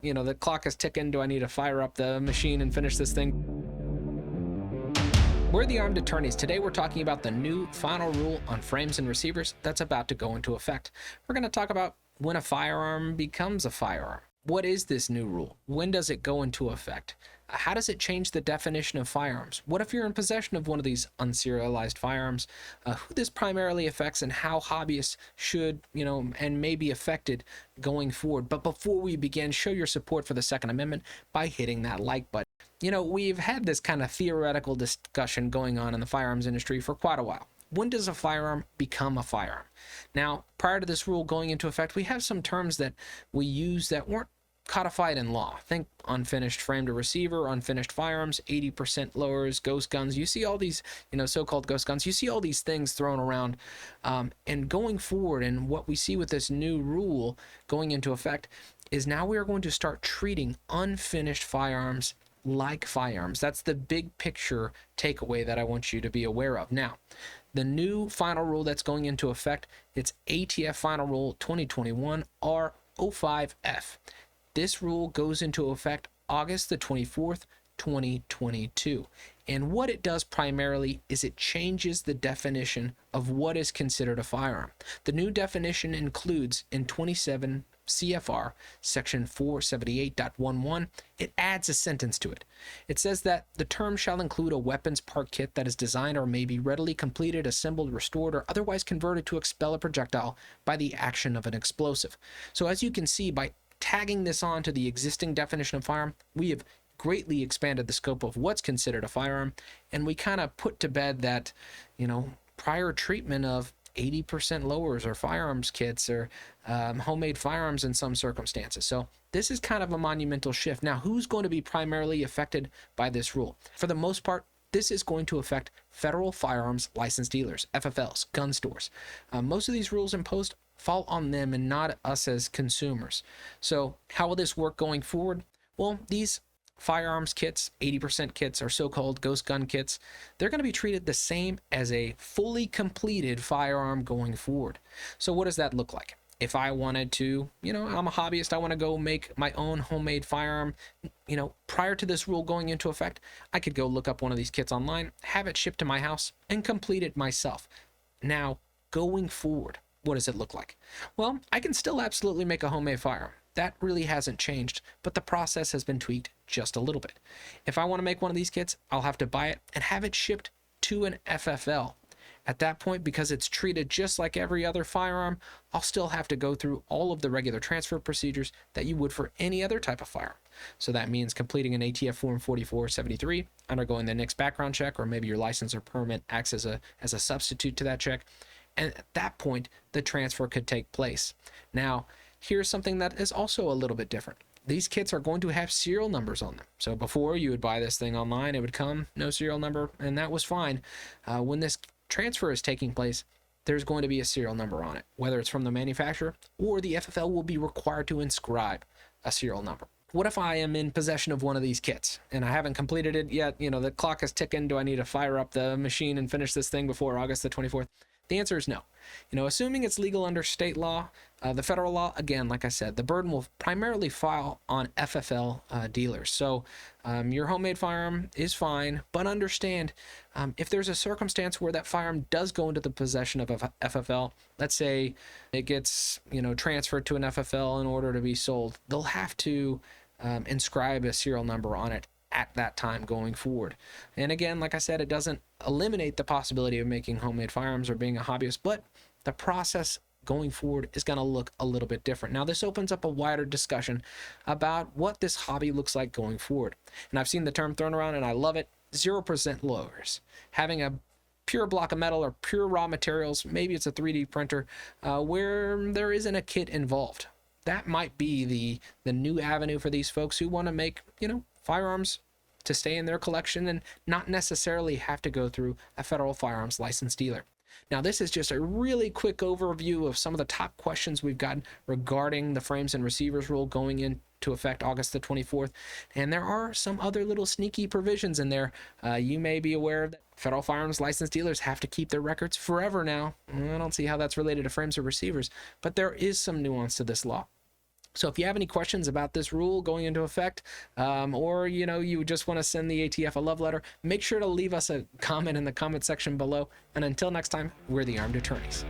The clock is ticking. Do I need to fire up the machine and finish this thing? We're the Armed Attorneys. Today we're talking about the new final rule on frames and receivers that's about to go into effect. We're going to talk about when a firearm becomes a firearm. What is this new rule? When does it go into effect? How does it change the definition of firearms? What if you're in possession of one of these unserialized firearms? Who this primarily affects and how hobbyists should, and may be affected going forward. But before we begin, show your support for the Second Amendment by hitting that like button. We've had this kind of theoretical discussion going on in the firearms industry for quite a while. When does a firearm become a firearm? Now, prior to this rule going into effect, we have some terms that we use that weren't codified in law. Think unfinished frame to receiver, unfinished firearms, 80% lowers, ghost guns. You see all these, so-called ghost guns. You see all these things thrown around. And going forward, and what we see with this new rule going into effect is now we are going to start treating unfinished firearms like firearms. That's the big picture takeaway that I want you to be aware of. Now, the new final rule that's going into effect, it's ATF Final Rule 2021 R05F. This rule goes into effect August the 24th, 2022. And what it does primarily is it changes the definition of what is considered a firearm. The new definition includes in 27 CFR section 478.11, it adds a sentence to it. It says that the term shall include a weapons part kit that is designed or may be readily completed, assembled, restored, or otherwise converted to expel a projectile by the action of an explosive. So as you can see, by tagging this on to the existing definition of firearm, we have greatly expanded the scope of what's considered a firearm, and we kind of put to bed that, prior treatment of 80% lowers or firearms kits or homemade firearms in some circumstances. So this is kind of a monumental shift. Now, who's going to be primarily affected by this rule? For the most part, this is going to affect federal firearms licensed dealers, FFLs, gun stores. Most of these rules imposed fall on them and not us as consumers. So how will this work going forward? Well, these firearms kits, 80% kits, or so-called ghost gun kits, they're going to be treated the same as a fully completed firearm going forward. So what does that look like? If I wanted to, I'm a hobbyist, I want to go make my own homemade firearm, prior to this rule going into effect, I could go look up one of these kits online, have it shipped to my house, and complete it myself. Now, going forward, what does it look like? Well, I can still absolutely make a homemade firearm. That really hasn't changed, but the process has been tweaked just a little bit. If I want to make one of these kits, I'll have to buy it and have it shipped to an FFL. At that point, because it's treated just like every other firearm, I'll still have to go through all of the regular transfer procedures that you would for any other type of firearm. So that means completing an ATF Form 4473, undergoing the NICS background check, or maybe your license or permit acts as a substitute to that check. And at that point, the transfer could take place. Now, here's something that is also a little bit different. These kits are going to have serial numbers on them. So before you would buy this thing online, it would come, no serial number, and that was fine. When this transfer is taking place, there's going to be a serial number on it, whether it's from the manufacturer or the FFL will be required to inscribe a serial number. What if I am in possession of one of these kits and I haven't completed it yet? The clock is ticking. Do I need to fire up the machine and finish this thing before August the 24th? The answer is no. Assuming it's legal under state law, the federal law, again, like I said, the burden will primarily fall on FFL dealers. So your homemade firearm is fine, but understand if there's a circumstance where that firearm does go into the possession of a FFL, let's say it gets, transferred to an FFL in order to be sold, they'll have to inscribe a serial number on it at that time going forward. And again, like I said, it doesn't eliminate the possibility of making homemade firearms or being a hobbyist, but the process going forward is going to look a little bit different. Now, this opens up a wider discussion about what this hobby looks like going forward. And I've seen the term thrown around and I love it, 0% lowers. Having a pure block of metal or pure raw materials, maybe it's a 3D printer, where there isn't a kit involved. That might be the new avenue for these folks who want to make, firearms to stay in their collection and not necessarily have to go through a federal firearms licensed dealer. Now, this is just a really quick overview of some of the top questions we've gotten regarding the frames and receivers rule going into effect August the 24th. And there are some other little sneaky provisions in there. You may be aware that federal firearms licensed dealers have to keep their records forever now. I don't see how that's related to frames or receivers, but there is some nuance to this law. So if you have any questions about this rule going into effect, or you just want to send the ATF a love letter, make sure to leave us a comment in the comment section below. And until next time, we're the Armed Attorneys.